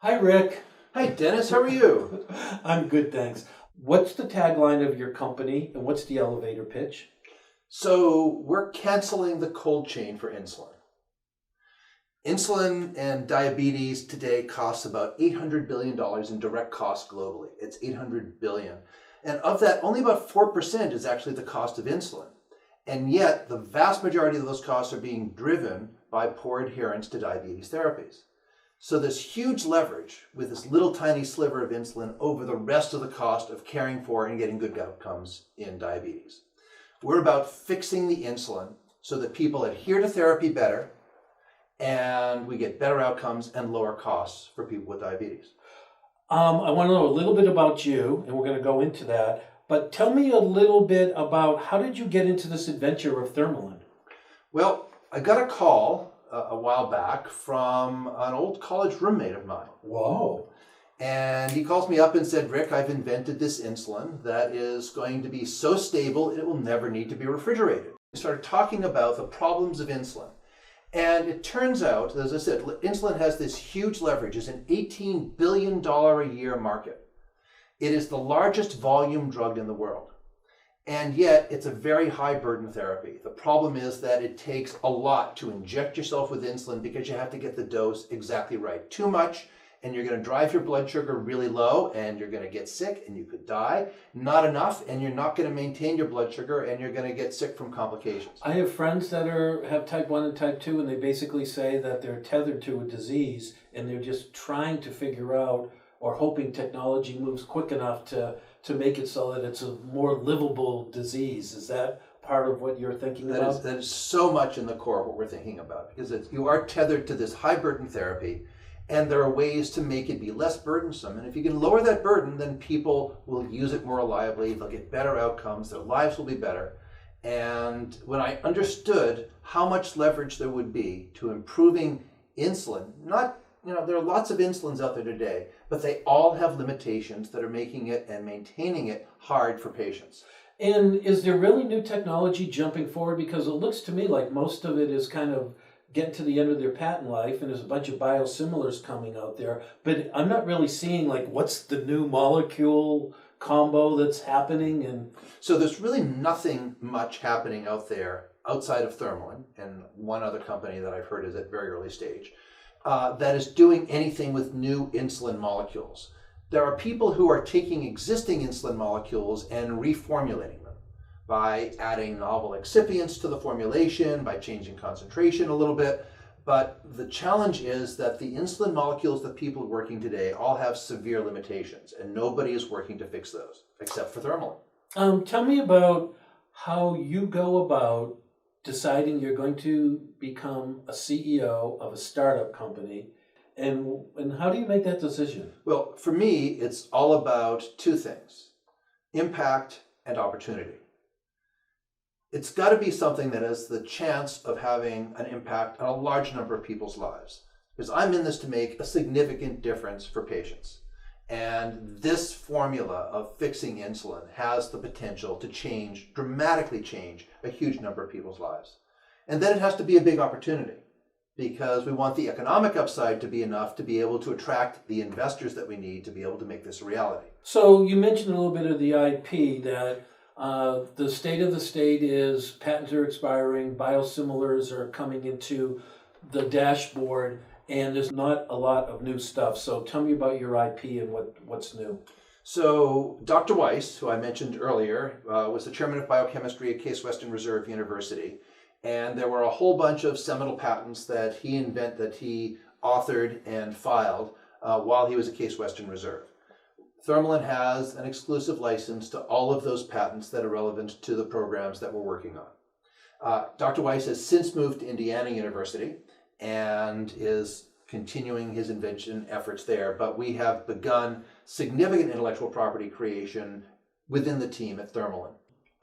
Hi, Rick. Hi, Dennis. How are you? I'm good, thanks. What's the tagline of your company and what's the elevator pitch? So, we're canceling the cold chain for insulin. Insulin and diabetes today costs about $800 billion in direct costs globally. It's $800 billion. And of that, only about 4% is actually the cost of insulin. And yet, the vast majority of those costs are being driven by poor adherence to diabetes therapies. So there's huge leverage with this little tiny sliver of insulin over the rest of the cost of caring for and getting good outcomes in diabetes. We're about fixing the insulin so that people adhere to therapy better and we get better outcomes and lower costs for people with diabetes. I want to know a little bit about you, and we're going to go into that. But tell me a little bit about how did you get into this adventure of Thermalin? Well, I got a call a while back from an old college roommate of mine. Whoa. And he calls me up and said, Rick, I've invented this insulin that is going to be so stable it will never need to be refrigerated. We started talking about the problems of insulin. And it turns out, as I said, insulin has this huge leverage. It's an $18 billion a year market. It is the largest volume drug in the world. And yet, it's a very high burden therapy. The problem is that it takes a lot to inject yourself with insulin because you have to get the dose exactly right. Too much, and you're going to drive your blood sugar really low, and you're going to get sick, and you could die. Not enough, and you're not going to maintain your blood sugar, and you're going to get sick from complications. I have friends that have type 1 and type 2, and they basically say that they're tethered to a disease, and they're just trying to figure out or hoping technology moves quick enough to make it so that it's a more livable disease. Is that part of what you're thinking about? That is so much in the core of what we're thinking about, because you are tethered to this high burden therapy, and there are ways to make it be less burdensome. And if you can lower that burden, then people will use it more reliably, they'll get better outcomes, their lives will be better. And when I understood how much leverage there would be to improving insulin, there are lots of insulins out there today, but they all have limitations that are making it and maintaining it hard for patients. And is there really new technology jumping forward? Because it looks to me like most of it is kind of getting to the end of their patent life, and there's a bunch of biosimilars coming out there. But I'm not really seeing what's the new molecule combo that's happening. And so there's really nothing much happening out there outside of Thermalin and one other company that I've heard is at very early stage. That is doing anything with new insulin molecules. There are people who are taking existing insulin molecules and reformulating them by adding novel excipients to the formulation, by changing concentration a little bit. But the challenge is that the insulin molecules that people are working today all have severe limitations, and nobody is working to fix those, except for Thermalin. Tell me about how you go about deciding you're going to become a CEO of a startup company, and how do you make that decision? Well, for me, it's all about two things: impact and opportunity. It's got to be something that has the chance of having an impact on a large number of people's lives, because I'm in this to make a significant difference for patients. And this formula of fixing insulin has the potential to dramatically change a huge number of people's lives. And then it has to be a big opportunity, because we want the economic upside to be enough to be able to attract the investors that we need to be able to make this a reality. So you mentioned a little bit of the IP, that the state of the state is patents are expiring, biosimilars are coming into the dashboard, and there's not a lot of new stuff. So tell me about your IP and what's new. So Dr. Weiss, who I mentioned earlier, was the chairman of biochemistry at Case Western Reserve University. And there were a whole bunch of seminal patents that he authored and filed while he was at Case Western Reserve. Thermalin has an exclusive license to all of those patents that are relevant to the programs that we're working on. Dr. Weiss has since moved to Indiana University and is continuing his invention efforts there, but we have begun significant intellectual property creation within the team at Thermalin.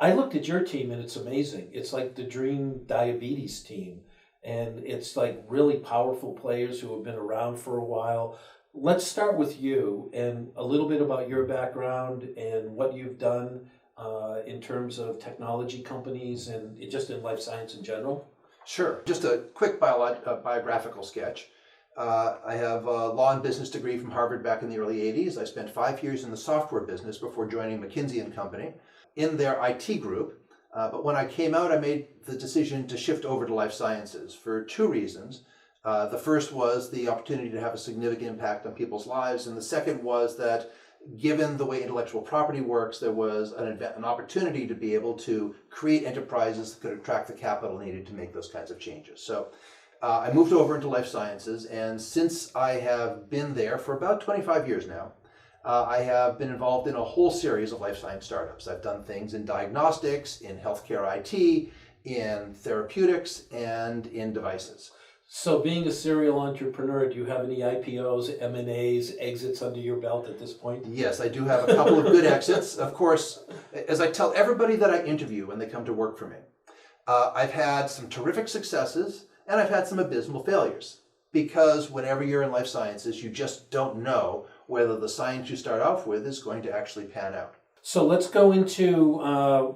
I looked at your team and it's amazing. It's like the dream diabetes team, and it's like really powerful players who have been around for a while. Let's start with you and a little bit about your background and what you've done in terms of technology companies and just in life science in general. Sure. Just a quick biographical sketch. I have a law and business degree from Harvard back in the early 80s. I spent 5 years in the software business before joining McKinsey & Company in their IT group. But when I came out, I made the decision to shift over to life sciences for two reasons. The first was the opportunity to have a significant impact on people's lives, and the second was that given the way intellectual property works, there was an opportunity to be able to create enterprises that could attract the capital needed to make those kinds of changes. So I moved over into life sciences, and since I have been there for about 25 years now, I have been involved in a whole series of life science startups. I've done things in diagnostics, in healthcare IT, in therapeutics, and in devices. So being a serial entrepreneur, do you have any IPOs, M&As, exits under your belt at this point? Yes, I do have a couple of good exits. Of course, as I tell everybody that I interview when they come to work for me, I've had some terrific successes and I've had some abysmal failures. Because whenever you're in life sciences, you just don't know whether the science you start off with is going to actually pan out. So let's go into,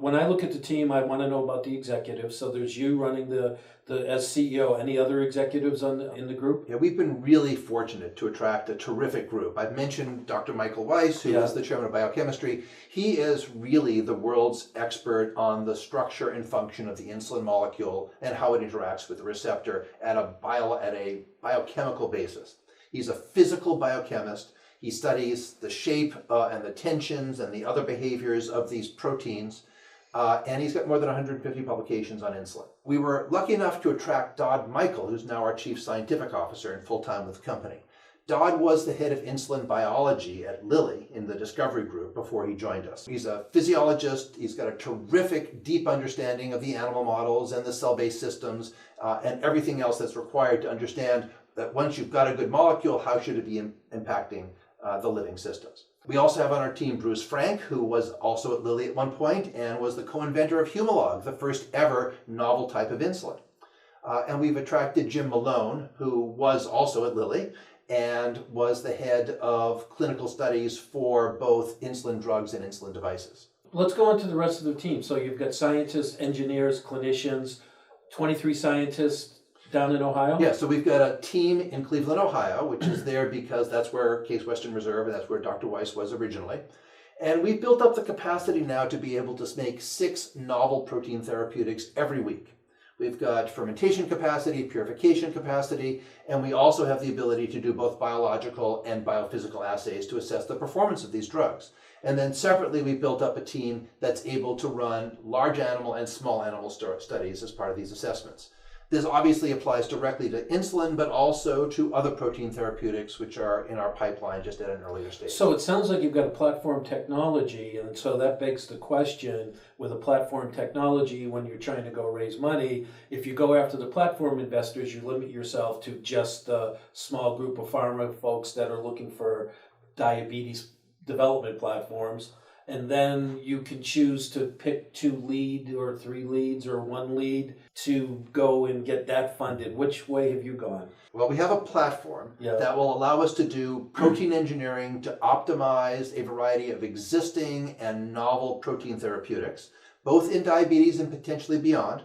when I look at the team, I want to know about the executives. So there's you running the as CEO. Any other executives in the group? Yeah, we've been really fortunate to attract a terrific group. I've mentioned Dr. Michael Weiss, who is the chairman of biochemistry. He is really the world's expert on the structure and function of the insulin molecule and how it interacts with the receptor at a biochemical basis. He's a physical biochemist. He studies the shape and the tensions and the other behaviors of these proteins. And he's got more than 150 publications on insulin. We were lucky enough to attract Dodd Michael, who's now our chief scientific officer and full-time with the company. Dodd was the head of insulin biology at Lilly in the discovery group before he joined us. He's a physiologist. He's got a terrific, deep understanding of the animal models and the cell-based systems and everything else that's required to understand that once you've got a good molecule, how should it be impacting the living systems. We also have on our team Bruce Frank, who was also at Lilly at one point and was the co-inventor of Humalog, the first ever novel type of insulin. And we've attracted Jim Malone, who was also at Lilly and was the head of clinical studies for both insulin drugs and insulin devices. Let's go on to the rest of the team. So you've got scientists, engineers, clinicians, 23 scientists down in Ohio? Yeah, so we've got a team in Cleveland, Ohio, which is there because that's where Case Western Reserve and that's where Dr. Weiss was originally. And we've built up the capacity now to be able to make 6 novel protein therapeutics every week. We've got fermentation capacity, purification capacity, and we also have the ability to do both biological and biophysical assays to assess the performance of these drugs. And then separately, we built up a team that's able to run large animal and small animal studies as part of these assessments. This obviously applies directly to insulin, but also to other protein therapeutics, which are in our pipeline just at an earlier stage. So it sounds like you've got a platform technology, and so that begs the question, with a platform technology, when you're trying to go raise money, if you go after the platform investors, you limit yourself to just a small group of pharma folks that are looking for diabetes development platforms. And then you can choose to pick 2 lead or 3 leads or 1 lead to go and get that funded. Which way have you gone? Well, we have a platform that will allow us to do protein engineering to optimize a variety of existing and novel protein therapeutics, both in diabetes and potentially beyond.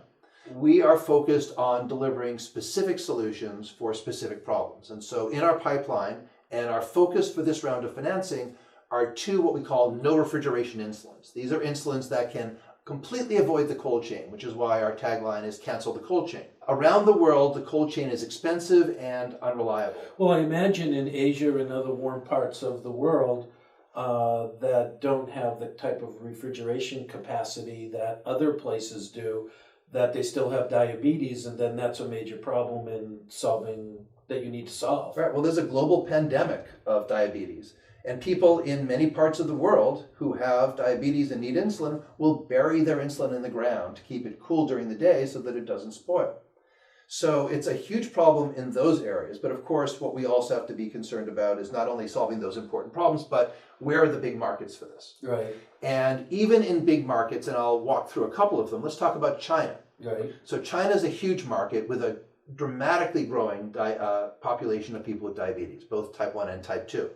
We are focused on delivering specific solutions for specific problems. And so in our pipeline and our focus for this round of financing are 2 what we call no refrigeration insulins. These are insulins that can completely avoid the cold chain, which is why our tagline is cancel the cold chain. Around the world, the cold chain is expensive and unreliable. Well, I imagine in Asia and other warm parts of the world that don't have the type of refrigeration capacity that other places do, that they still have diabetes, and then that's a major problem in solving that you need to solve. Right. Well, there's a global pandemic of diabetes. And people in many parts of the world who have diabetes and need insulin will bury their insulin in the ground to keep it cool during the day so that it doesn't spoil. So it's a huge problem in those areas. But of course, what we also have to be concerned about is not only solving those important problems, but where are the big markets for this? Right. And even in big markets, and I'll walk through a couple of them, let's talk about China. Right. So China is a huge market with a dramatically growing population of people with diabetes, both type 1 and type 2.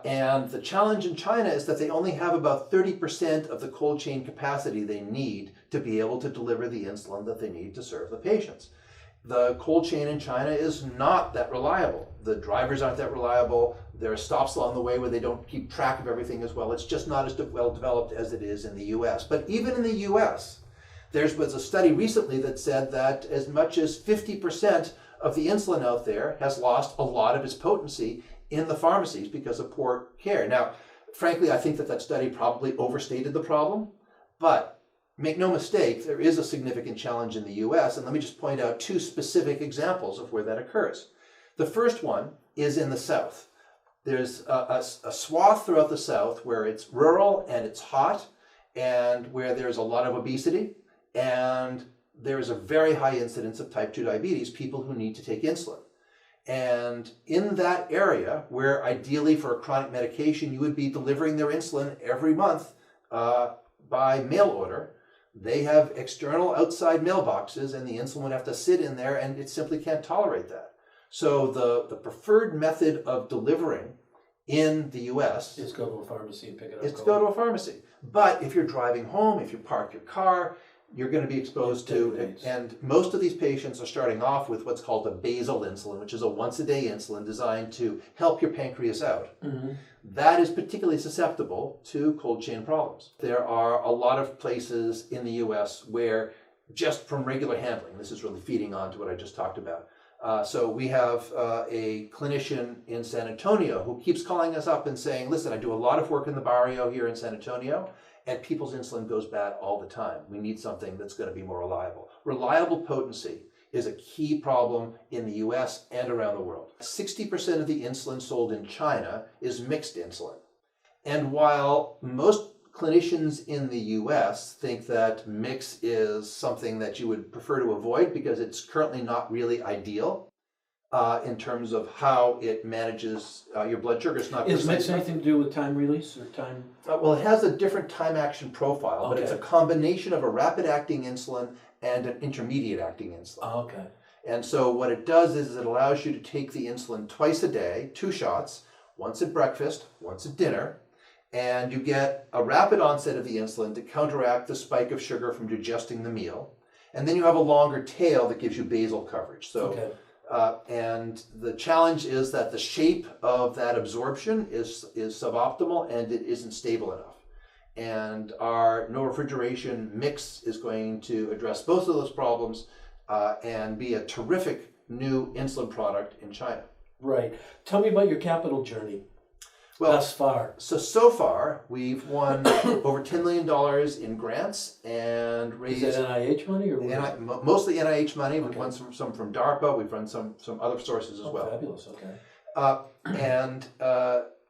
And the challenge in China is that they only have about 30% of the cold chain capacity they need to be able to deliver the insulin that they need to serve the patients. The cold chain in China is not that reliable. The drivers aren't that reliable. There are stops along the way where they don't keep track of everything as well. It's just not as well developed as it is in the US. But even in the US, there was a study recently that said that as much as 50% of the insulin out there has lost a lot of its potency in the pharmacies because of poor care. Now, frankly, I think that study probably overstated the problem, but make no mistake, there is a significant challenge in the US, and let me just point out two specific examples of where that occurs. The first one is in the South. There's a swath throughout the South where it's rural and it's hot, and where there's a lot of obesity, and there's a very high incidence of type 2 diabetes, people who need to take insulin. And in that area, where ideally for a chronic medication, you would be delivering their insulin every month by mail order, they have external outside mailboxes, and the insulin would have to sit in there, and it simply can't tolerate that. So the preferred method of delivering in the US is go to a pharmacy and pick it up. is to go to a pharmacy. But if you're driving home, if you park your car, you're going to be exposed to, and most of these patients are starting off with what's called a basal insulin, which is a once-a-day insulin designed to help your pancreas out. Mm-hmm. That is particularly susceptible to cold chain problems. There are a lot of places in the US where just from regular handling, this is really feeding on to what I just talked about. So we have a clinician in San Antonio who keeps calling us up and saying, listen, I do a lot of work in the barrio here in San Antonio, and people's insulin goes bad all the time. We need something that's going to be more reliable. Reliable potency is a key problem in the US and around the world. 60% of the insulin sold in China is mixed insulin. And while most clinicians in the US think that mix is something that you would prefer to avoid because it's currently not really ideal in terms of how it manages your blood sugar. It's not. Is mix anything to do with time release or time? Well, it has a different time action profile, but it's a combination of a rapid acting insulin and an intermediate acting insulin. Oh, okay. And so what it does is it allows you to take the insulin twice a day, 2 shots, once at breakfast, once at dinner, and you get a rapid onset of the insulin to counteract the spike of sugar from digesting the meal. And then you have a longer tail that gives you basal coverage. So, and the challenge is that the shape of that absorption is suboptimal and it isn't stable enough. And our no refrigeration mix is going to address both of those problems and be a terrific new insulin product in China. Right. Tell me about your capital journey. Well, thus far. So far, we've won over $10 million in grants and raised... Is that NIH money or mostly NIH money. We've won some from DARPA. We've run some other sources as well. Fabulous. Okay. And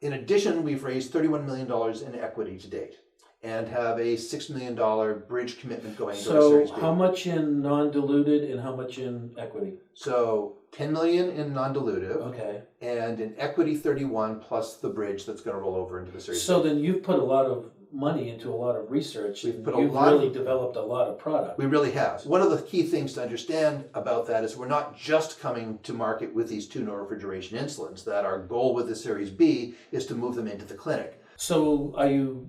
in addition, we've raised $31 million in equity to date and have a $6 million bridge commitment going to our Series B. So how much in non-diluted and how much in equity? So $10 million in non-dilutive. Okay. And in equity 31 plus the bridge that's going to roll over into the Series B. So then you've put a lot of money into a lot of research. You've really developed a lot of product. We really have. One of the key things to understand about that is we're not just coming to market with these 2 no refrigeration insulins, that our goal with the Series B is to move them into the clinic. So are you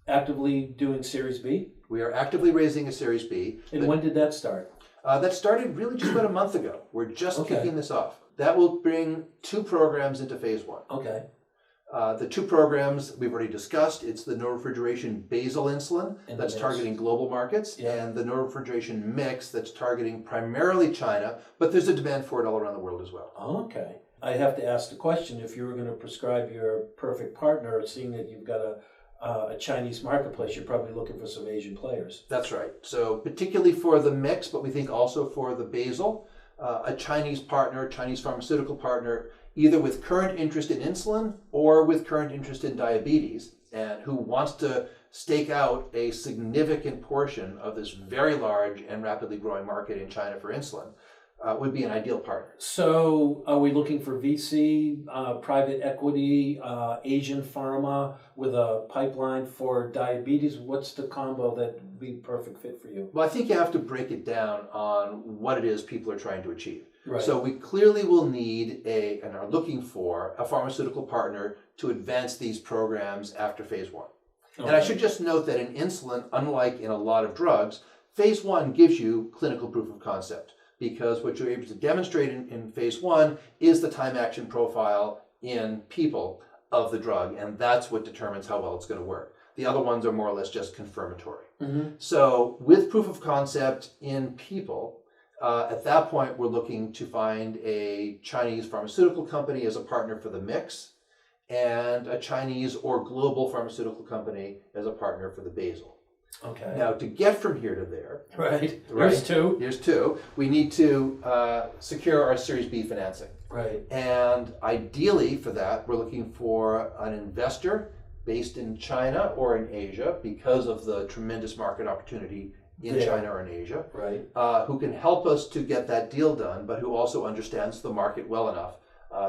actively doing Series B? We are actively raising a Series B. And when did that start? That started really just about a month ago. We're just kicking this off. That will bring 2 programs into phase 1. Okay. The 2 programs we've already discussed. It's the no refrigeration basal insulin that's targeting global markets, and the no refrigeration mix that's targeting primarily China, but there's a demand for it all around the world as well. Okay. I have to ask the question, if you were going to prescribe your perfect partner, seeing that you've got a Chinese marketplace, you're probably looking for some Asian players. That's right. So particularly for the mix, but we think also for the basal, a Chinese partner, Chinese pharmaceutical partner, either with current interest in insulin or with current interest in diabetes, and who wants to stake out a significant portion of this very large and rapidly growing market in China for insulin, would be an ideal partner. So are we looking for VC, private equity, Asian Pharma with a pipeline for diabetes? What's the combo that would be perfect fit for you? Well, I think you have to break it down on what it is people are trying to achieve. Right. So we clearly will need and are looking for a pharmaceutical partner to advance these programs after phase 1. Okay. And I should just note that in insulin, unlike in a lot of drugs, phase 1 gives you clinical proof of concept. because what you're able to demonstrate in phase 1 is the time action profile in people of the drug, and that's what determines how well it's going to work. The other ones are more or less just confirmatory. So with proof of concept in people, at that point we're looking to find a Chinese pharmaceutical company as a partner for the mix, and a Chinese or global pharmaceutical company as a partner for the basal. Okay. Now, to get from here to there, Right. Here's two. We need to secure our Series B financing. Right. And ideally for that, we're looking for an investor based in China or in Asia, because of the tremendous market opportunity in China or in Asia, Right. who can help us to get that deal done, but who also understands the market well enough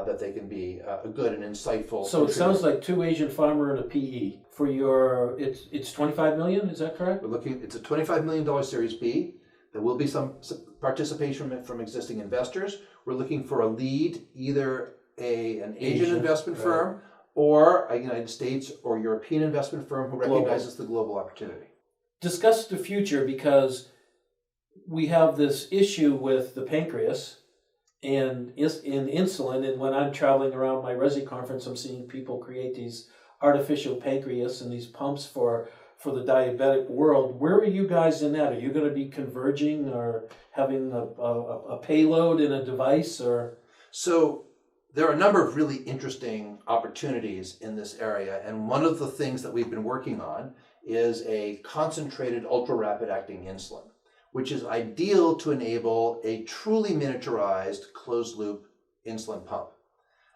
that they can be a good and insightful. So it sounds like 2 Asian Pharma and a PE for your. It's 25 million. Is that correct? We're looking. It's a $25 million Series B. There will be some participation from existing investors. We're looking for a lead, either an Asian investment firm or a United States or European investment firm who recognizes the global opportunity. Discuss the future, because we have this issue with the pancreas and in insulin, and when I'm traveling around my Resi conference, I'm seeing people create these artificial pancreas and these pumps for the diabetic world. Where are you guys in that? Are you going to be converging or having a payload in a device? Or So there are a number of really interesting opportunities in this area, and one of the things that we've been working on is a concentrated ultra-rapid acting insulin, which is ideal to enable a truly miniaturized closed-loop insulin pump.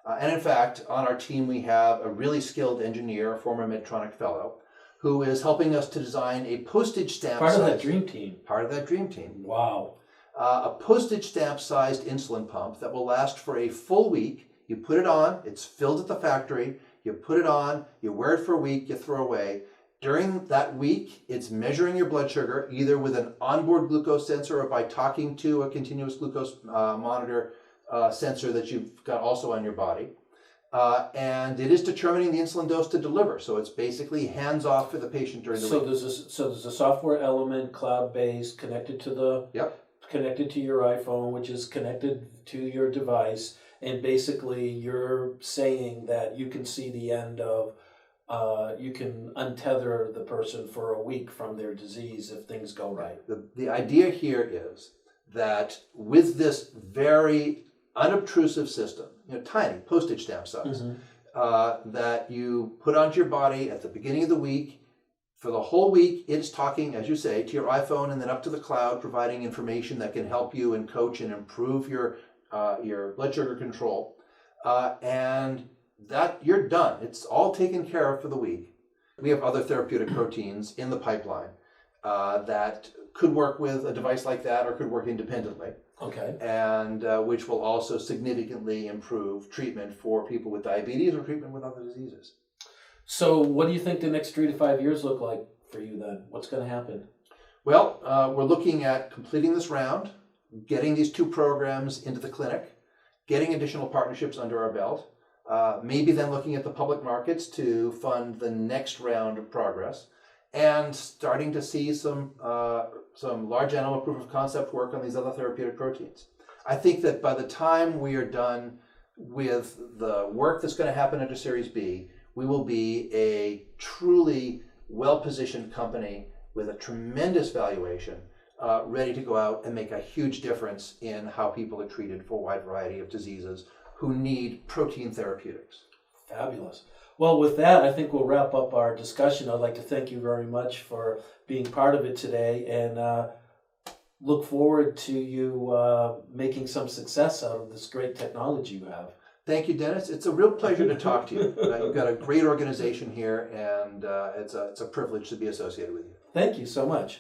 And in fact, on our team we have a really skilled engineer, a former Medtronic fellow, who is helping us to design a postage stamp part of that dream team. Part of that dream team. Wow. A postage stamp sized insulin pump that will last for a full week. You put it on, it's filled at the factory, you put it on, you wear it for a week, you throw away. During that week, it's measuring your blood sugar, either with an onboard glucose sensor or by talking to a continuous glucose monitor sensor that you've got also on your body. And it is determining the insulin dose to deliver. So it's basically hands-off for the patient during the week. There's a software element, cloud-based, connected to connected to your iPhone, which is connected to your device. And basically, you're saying that you can see the end of, you can untether the person for a week from their disease if things go right. The idea here is that with this very unobtrusive system, tiny, postage stamp size, that you put onto your body at the beginning of the week. For the whole week, it is talking, as you say, to your iPhone and then up to the cloud, providing information that can help you and coach and improve your blood sugar control. And that you're done. It's all taken care of for the week. We have other therapeutic proteins in the pipeline that could work with a device like that or could work independently. Okay. And which will also significantly improve treatment for people with diabetes or treatment with other diseases. So what do you think the next 3 to 5 years look like for you then? What's going to happen? Well, we're looking at completing this round, getting these 2 programs into the clinic, getting additional partnerships under our belt, maybe then looking at the public markets to fund the next round of progress, and starting to see some large animal proof of concept work on these other therapeutic proteins. I think that by the time we are done with the work that's going to happen under Series B, we will be a truly well-positioned company with a tremendous valuation, ready to go out and make a huge difference in how people are treated for a wide variety of diseases who need protein therapeutics. Fabulous. Well, with that, I think we'll wrap up our discussion. I'd like to thank you very much for being part of it today, and look forward to you making some success out of this great technology you have. Thank you, Dennis. It's a real pleasure to talk to you. You've got a great organization here, and it's a privilege to be associated with you. Thank you so much.